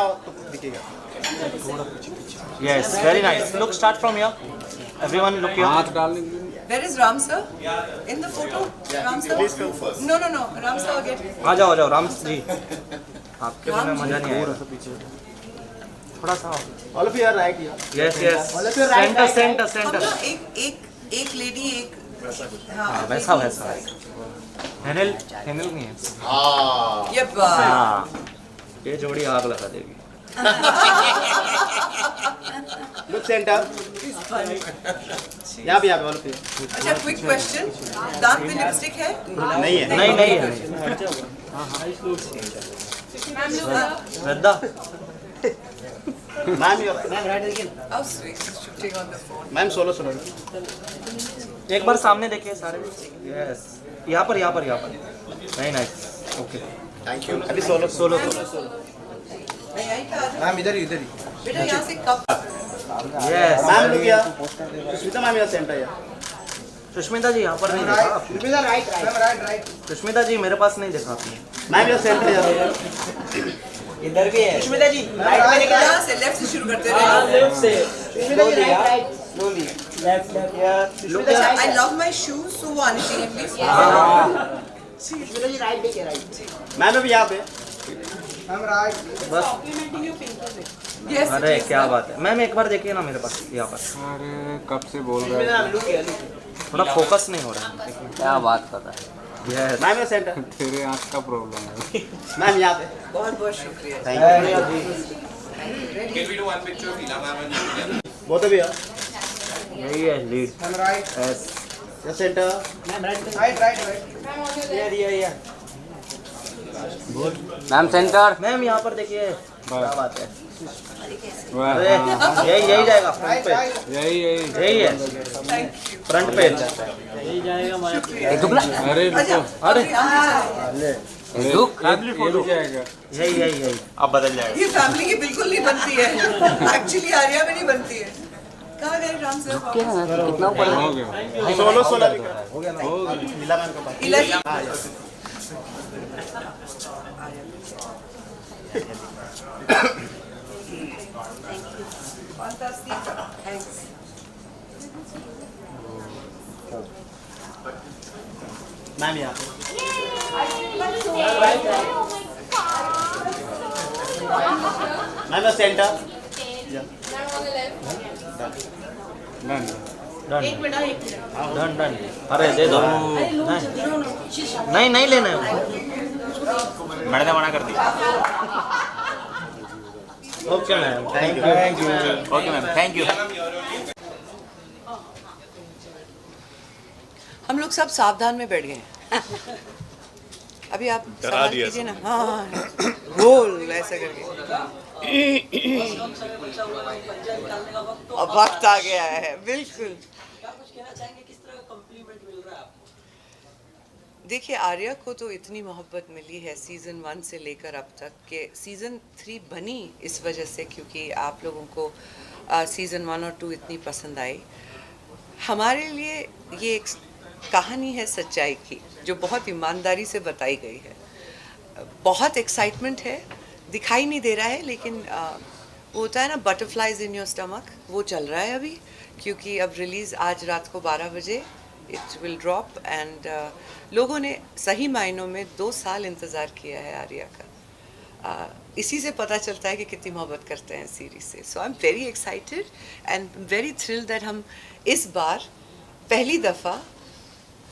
जाओ तो दिखेगा। Yes, very nice. Look, start from here. Everyone, look here. हाथ डालने के लिए Where is Ram sir? In the photo? Ram sir? No. Ram sir again. आ जाओ राम जी। आपके बिना मजा नहीं आएगा। थोड़ा सा। All of you are right here. Yes, yes. Center. हम ना एक लेडी एक हाँ, वैसा। हैंडल नहीं है। ये हाँ, ये जोड़ी आग लगा देगी। Look center. यहाँ भी all of you. अच्छा क्विक क्वेश्चन, दांत में लिपस्टिक है? नहीं है। नहीं है। Shraddha. Ma'am you are right. How sweet, shooting on the phone. Ma'am solo. एक बार सामने देखिए सारे। यस, यहाँ पर। नहीं नाइस। ओके। Thank you. अभी सोलो। यहीं पे आ जाओ। मैम इधर ही। बेटा यहाँ से cup. Yes. Ma'am look here. Sushmita ma'am यहाँ सेंटर है। सुष्मिता जी यहाँ पर नहीं देखा आपने? सुष्मिता राइट। सुष्मिता जी मेरे पास नहीं देखा आपने। मैम यहाँ सेंटर है। इधर भी है। सुष्मिता जी यहाँ से लेफ्ट से शुरू करते रहे। लेफ्ट से। सुष्मिता जी राइट। लेफ्ट यार। लुक अच्छा, I love my shoes, so वो आनी चाहिए please. सुष्मिता जी राइट देखिए राइट। मैम अभी यहाँ पे। Ma'am right. बस। Yes. अरे क्या बात है मैम, एक बार देखिए ना मेरे पास यहाँ पर। अरे कब से बोल रहे हैं थोड़ा फोकस नहीं हो रहा है। क्या बात कर रहा है। यस। मैम यहाँ सेंटर। तेरे आँख का प्रॉब्लम है मैम यहाँ पे। बहुत शुक्रिया। Thank you. बहुत अभी है। यही है लीड। Ma'am right. यस। यहाँ centre. Ma'am right. Ma'am centre. Ma'am यहाँ पर देखिए। क्या बात है। वाह, अरे हाँ। यही जाएगा फ्रंट पे। यही यही है फ्रंट पे। एक दुगला। अरे रुको अरे दुख। ये भी जाएगा यही अब बदल जाएगा। ये फैमिली की बिल्कुल नहीं बनती है। एक्चुअली आर्या में नहीं बनती है। कहाँ गए राम सर? कितना ऊपर हो गया सोलो भी कर। हो गया ना। नीला मैम का पास। इलाही। हाँ यस। Fantastic. Thanks. मैम यहाँ पे। मैम यहाँ सेंटर। डन। अरे दे दो। नहीं लेना है। मैंने तो मना कर दिया। Okay ma'am, thank you. Okay ma'am, thank you. हम लोग सब सावधान में बैठ गए हैं। अभी आप सवाल कीजिए ना। हाँ गोल ऐसा करके। अब वक्त आ गया है बिल्कुल। देखिए आर्या को तो इतनी मोहब्बत मिली है सीज़न 1 से लेकर अब तक कि सीज़न 3 बनी इस वजह से क्योंकि आप लोगों को सीज़न 1 और 2 इतनी पसंद आई। हमारे लिए ये एक कहानी है सच्चाई की जो बहुत ईमानदारी से बताई गई है। बहुत एक्साइटमेंट है, दिखाई नहीं दे रहा है लेकिन वो होता है ना बटरफ्लाइज इन योर स्टमक, वो चल रहा है अभी क्योंकि अब रिलीज़ आज रात को 12 बजे इट विल ड्रॉप एंड लोगों ने सही मायनों में 2 साल इंतज़ार किया है आर्या का। इसी से पता चलता है कि कितनी मोहब्बत करते हैं सीरीज से। So I am very excited and very thrilled that हम इस बार पहली दफ़ा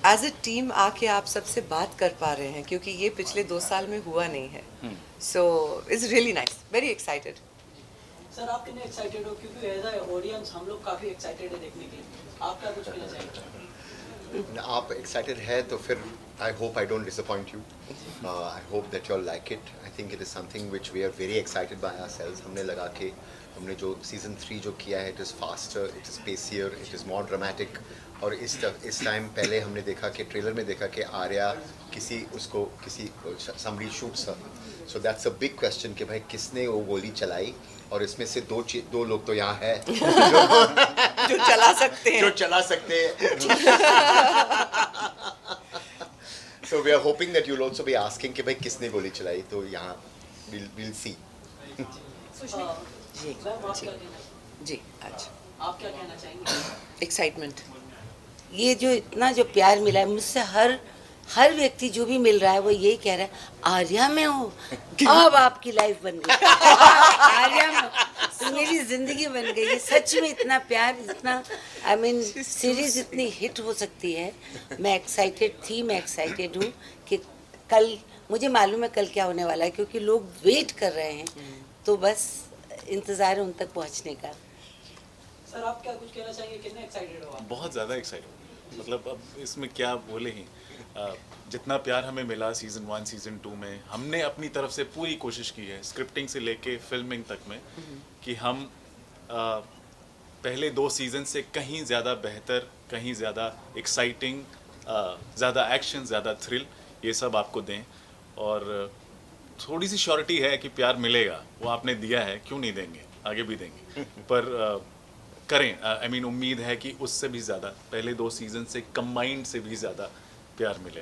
एज अ टीम आके आप सबसे बात कर पा रहे हैं क्योंकि ये पिछले 2 साल में हुआ नहीं है। So it's really nice, very excited. Sir आप कितने एक्साइटेड हो क्योंकि एज अ ऑडियंस हम लोग काफ़ी एक्साइटेड है देखने के लिए, आपका कुछ कहना चाहिए? आप एक्साइटेड है तो फिर I hope I don't disappoint you. I hope that you all like it. I think it is something which we are very excited by ourselves. हमने लगा के हमने जो सीज़न 3 जो किया है it is faster, it is pacier, it is more dramatic. और इस टाइम पहले हमने देखा कि ट्रेलर में देखा कि आर्या किसी somebody shoots her, so that's a big question कि भाई किसने वो गोली चलाई। और इसमें से दो लोग तो यहाँ है जो चला सकते हैं so we are hoping that you'll also be asking कि भाई किसने गोली चलाई, तो यहाँ we'll see। जी मैम आप जी क्या कहना जी अच्छा आप क्या कहना चाहेंगे? एक्साइटमेंट। ये जो इतना जो प्यार मिला है मुझसे, हर व्यक्ति जो भी मिल रहा है वो यही कह रहा है आर्या में हो, अब आपकी लाइफ बन गई। आर्या में हो, तो मेरी जिंदगी बन गई है। सच में इतना प्यार, इतना आई मीन सीरीज इतनी हिट हो सकती है। मैं एक्साइटेड थी, मैं एक्साइटेड हूँ कि कल, मुझे मालूम है कल क्या होने वाला है, क्योंकि लोग वेट कर रहे हैं, तो बस इंतज़ार है उन तक पहुँचने का। सर आप क्या कुछ कहना चाहेंगे? कितने एक्साइटेड हो आप? बहुत ज़्यादा एक्साइटेड, मतलब अब इसमें क्या बोले ही। जितना प्यार हमें मिला सीज़न 1 सीज़न 2 में, हमने अपनी तरफ से पूरी कोशिश की है, स्क्रिप्टिंग से लेके फिल्मिंग तक में, कि हम पहले 2 सीज़न से कहीं ज़्यादा बेहतर, कहीं ज़्यादा एक्साइटिंग, ज़्यादा एक्शन, ज़्यादा थ्रिल, ये सब आपको दें। और थोड़ी सी श्योरिटी है कि प्यार मिलेगा, वो आपने दिया है, क्यों नहीं देंगे, आगे भी देंगे। पर करें, आई मीन उम्मीद है कि उससे भी ज़्यादा, पहले 2 सीज़न से कंबाइंड से भी ज़्यादा प्यार मिले।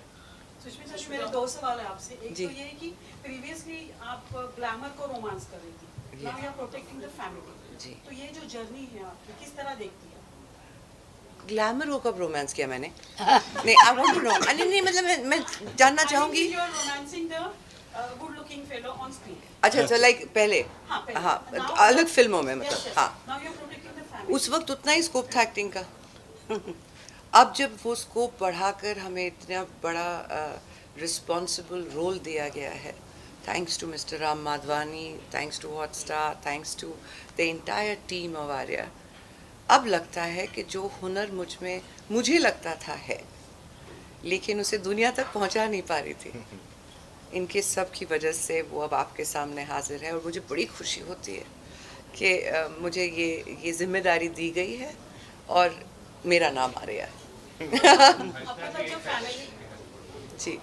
सुष्मिता जी, मेरे 2 सवाल है आपसे। एक जी। तो ये है कि प्रीवियसली आप ग्लैमर को रोमांस कर रही थी, now you are protecting the family. जी। तो ये जो जर्नी है आपकी, किस तरह देखती है? ग्लैमर को कब रोमांस किया मैंने? नहीं, आई वांट टू नो। नहीं मतलब मैं जानना चाहूंगी। You are romancing the good looking fellow on screen. अच्छा लाइक पहले, हाँ, पहले। हाँ Now- अलग फिल्मों में, Yes, मतलब yes. हाँ Now you are protecting the family. उस वक्त उतना ही स्कोप था एक्टिंग का। अब जब वो स्कोप बढ़ाकर हमें इतना बड़ा रिस्पॉन्सिबल रोल दिया गया है, thanks to mister Ram Madhvani, thanks to Hotstar, thanks to the entire team of Aarya, अब लगता है कि जो हुनर मुझे लगता था है, लेकिन उसे दुनिया तक पहुंचा नहीं पा रही थी, इनके सब की वजह से वो अब आपके सामने हाजिर है। और मुझे बड़ी खुशी होती है कि मुझे ये जिम्मेदारी दी गई है और मेरा नाम आ रहा है। आपका तो जो फैमिली जी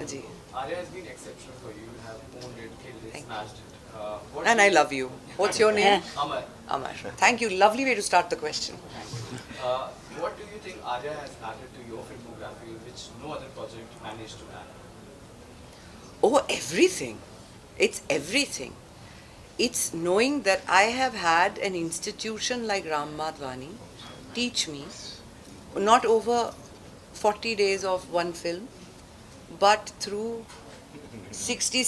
जी। Arya has been exceptional for you. You have owned it, killed it, Thank you. smashed it. And I love you. What's your name? Amar, Amar. Thank you. Lovely way to start the question. what do you think Arya has added to your filmography which no other project managed to add? Oh, everything. It's everything. It's knowing that I have had an institution like Ram Madhwani teach me, not over 40 days of one film, but through 60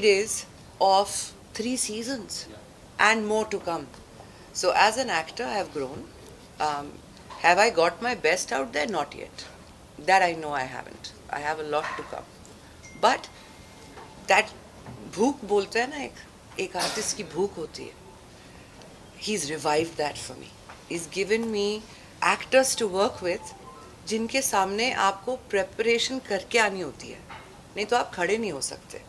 days of 3 seasons and more to come. So as an actor, I have grown. Have I got my best out there? Not yet. That I know I haven't. I have a lot to come. But that भूख बोलते हैं ना, एक artist की भूख होती है. He's revived that for me. He's given me actors to work with जिनके सामने आपको प्रेपरेशन करके आनी होती है, नहीं तो आप खड़े नहीं हो सकते.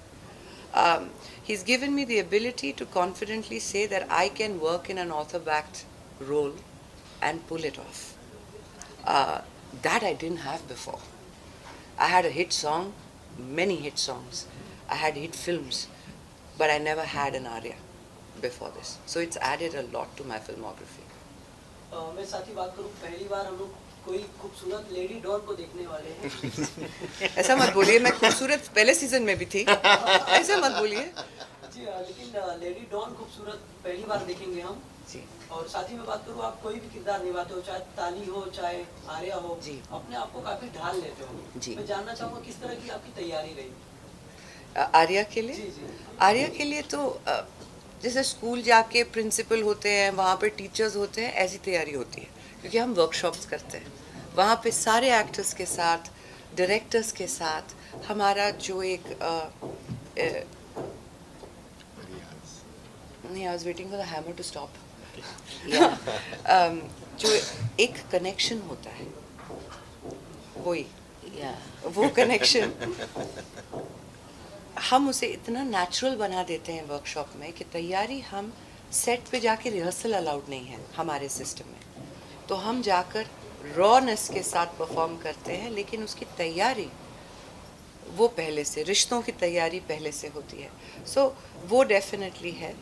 He's given me the ability to confidently say that I can work in an author-backed role and pull it off. That I didn't have before. I had a hit song, many hit songs. I had hit films, but I never had an Arya before this. So it's added a lot to my filmography. मैं साथ ही बात करूं, पहली बार हम लोग कोई खूबसूरत lady don को देखने वाले हैं। ऐसा मत बोलिए, मैं खूबसूरत पहले सीजन में भी थी, ऐसा मत बोलिए जी, लेकिन लेडी डॉन खूबसूरत पहली बार देखेंगे हम जी. और साथ ही में बात करूँ, आप कोई भी किरदार निभाते हो, चाहे ताली हो चाहे आर्या हो, जी. अपने आप को काफी ढाल लेते हो जी. मैं जानना चाहूँगा किस तरह की आपकी तैयारी रही? आर्या के लिए, जी जी आर्या के लिए तो जैसे स्कूल जाके प्रिंसिपल होते हैं, वहाँ पे टीचर्स होते हैं, ऐसी तैयारी होती है, क्योंकि हम वर्कशॉप्स करते हैं वहाँ पे सारे एक्टर्स के साथ, डायरेक्टर्स के साथ. हमारा जो एक नहीं, I was waiting for the hammer to stop. जो एक कनेक्शन होता है, वो कनेक्शन हम उसे इतना नेचुरल बना देते हैं वर्कशॉप में कि तैयारी, हम सेट पे जाके रिहर्सल अलाउड नहीं है हमारे सिस्टम में, तो हम जाकर रॉनेस के साथ परफॉर्म करते हैं, लेकिन उसकी तैयारी वो पहले से, रिश्तों की तैयारी पहले से होती है. सो वो डेफिनेटली है,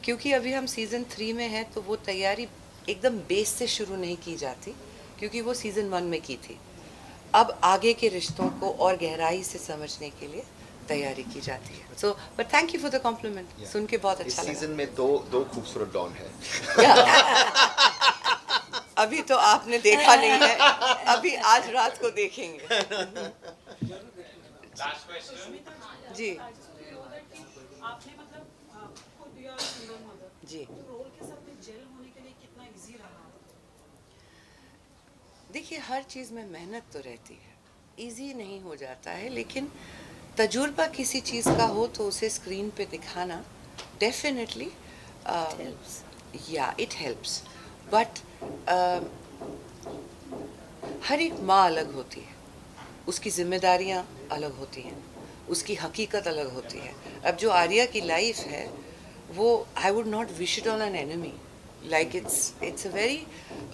क्योंकि अभी हम सीज़न 3 में हैं, तो वो तैयारी एकदम बेस से शुरू नहीं की जाती, क्योंकि वो सीज़न 1 में की थी. अब आगे के रिश्तों को और गहराई से समझने के लिए तैयारी की जाती है. So, but thank you for the compliment. Yeah. सुन के बहुत इस अच्छा लगा. सीजन में दो खूबसूरत डॉन है. अभी तो आपने देखा नहीं है, अभी आज रात को देखेंगे. जी आपने मतलब खुद यू आर सिंगल मदर जी. रोल के साथ में जेल होने के लिए कितना इजी रहा? देखिए, हर चीज़ में मेहनत तो रहती है, इजी नहीं हो जाता है, लेकिन तजुर्बा किसी चीज़ का हो तो उसे स्क्रीन पे दिखाना डेफिनेटली या इट हेल्प्स. बट हर एक माँ अलग होती है, उसकी जिम्मेदारियाँ अलग होती हैं, उसकी हकीकत अलग होती है. अब जो आर्या की लाइफ है वो I would not wish it on an enemy. Like it's a very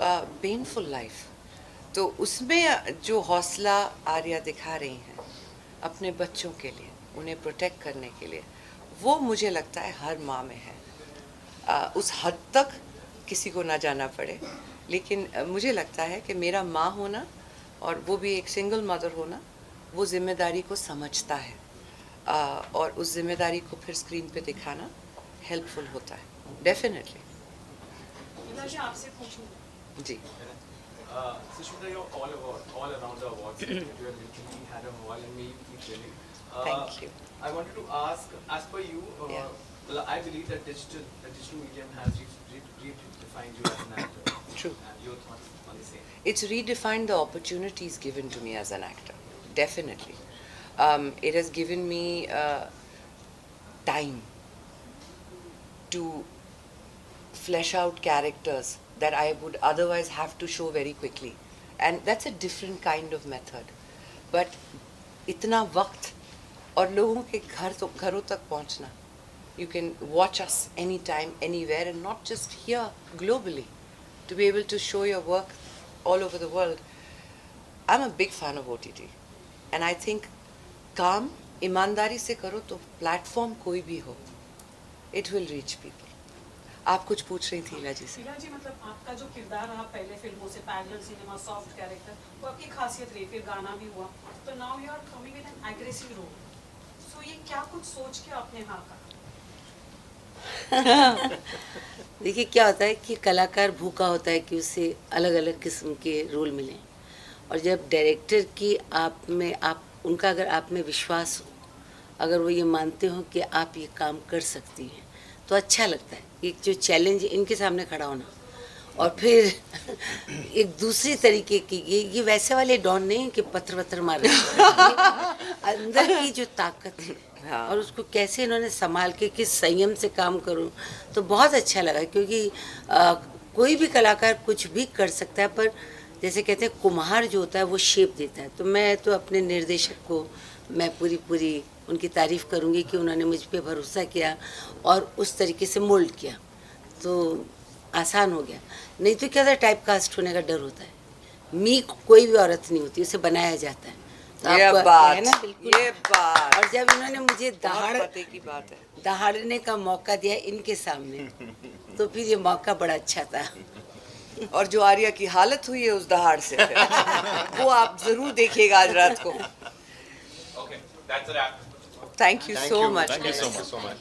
painful life. तो उसमें जो हौसला आर्या दिखा रही हैं अपने बच्चों के लिए, उन्हें प्रोटेक्ट करने के लिए, वो मुझे लगता है हर माँ में है. उस हद तक किसी को ना जाना पड़े, लेकिन मुझे लगता है कि मेरा माँ होना और वो भी एक सिंगल मदर होना, वो जिम्मेदारी को समझता है और उस जिम्मेदारी को फिर स्क्रीन पे दिखाना हेल्पफुल होता है डेफिनेटली. आपसे पूछूं जी. Sushmita, you're all around the awards. You have recently had a award and may you keep winning. Thank you. I wanted to ask, as per you, well, I believe that the digital medium has redefined you as an actor. True. And your thoughts on the same? It's redefined the opportunities given to me as an actor, definitely. It has given me time to flesh out characters that I would otherwise have to show very quickly. And that's a different kind of method. But इतना वक्त और लोगों के घरों तक पहुंचना. You can watch us anytime, anywhere, and not just here, globally. To be able to show your work all over the world. I'm a big fan of OTT. And I think काम ईमानदारी से करो तो platform कोई भी हो, it will reach people. आप कुछ पूछ रही थी इला जी से. इला जी, मतलब आपका जो किरदार रहा पहले फिल्मों से, पैरेलल सिनेमा, सॉफ्ट कैरेक्टर, वो आपकी खासियत रही, फिर गाना भी हुआ, तो now you are coming with an aggressive role. So ये क्या कुछ सोच के आपने हाँ कहा? देखिए क्या होता है कि कलाकार भूखा होता है कि उसे अलग अलग किस्म के रोल मिलें, और जब डायरेक्टर की उनका अगर आप में विश्वास हो, अगर वो ये मानते हो कि आप ये काम कर सकती हैं, तो अच्छा लगता है. एक जो चैलेंज इनके सामने खड़ा होना, और फिर एक दूसरी तरीके की ये वैसे वाले डॉन नहीं कि पत्थर मार रहे हैं. अंदर की जो ताकत है और उसको कैसे इन्होंने संभाल के किस संयम से काम करूं, तो बहुत अच्छा लगा. क्योंकि कोई भी कलाकार कुछ भी कर सकता है, पर जैसे कहते हैं कुम्हार जो होता है वो शेप देता है. तो मैं तो अपने निर्देशक को मैं पूरी उनकी तारीफ़ करूंगी कि उन्होंने मुझ पे भरोसा किया और उस तरीके से मोल्ड किया, तो आसान हो गया. नहीं तो क्या होता है, टाइप कास्ट होने का डर होता है. कोई भी औरत नहीं होती, उसे बनाया जाता है. तो ये आपको बात है ना, बिल्कुल ये बात. और जब इन्होंने मुझे पते की बात है, दहाड़ने का मौका दिया इनके सामने, तो फिर ये मौका बड़ा अच्छा था. और जो आर्या की हालत हुई है उस दहाड़ से वो आप जरूर देखिएगा आज रात को. Okay, that's a wrap. Thank you so much. Thank you so much.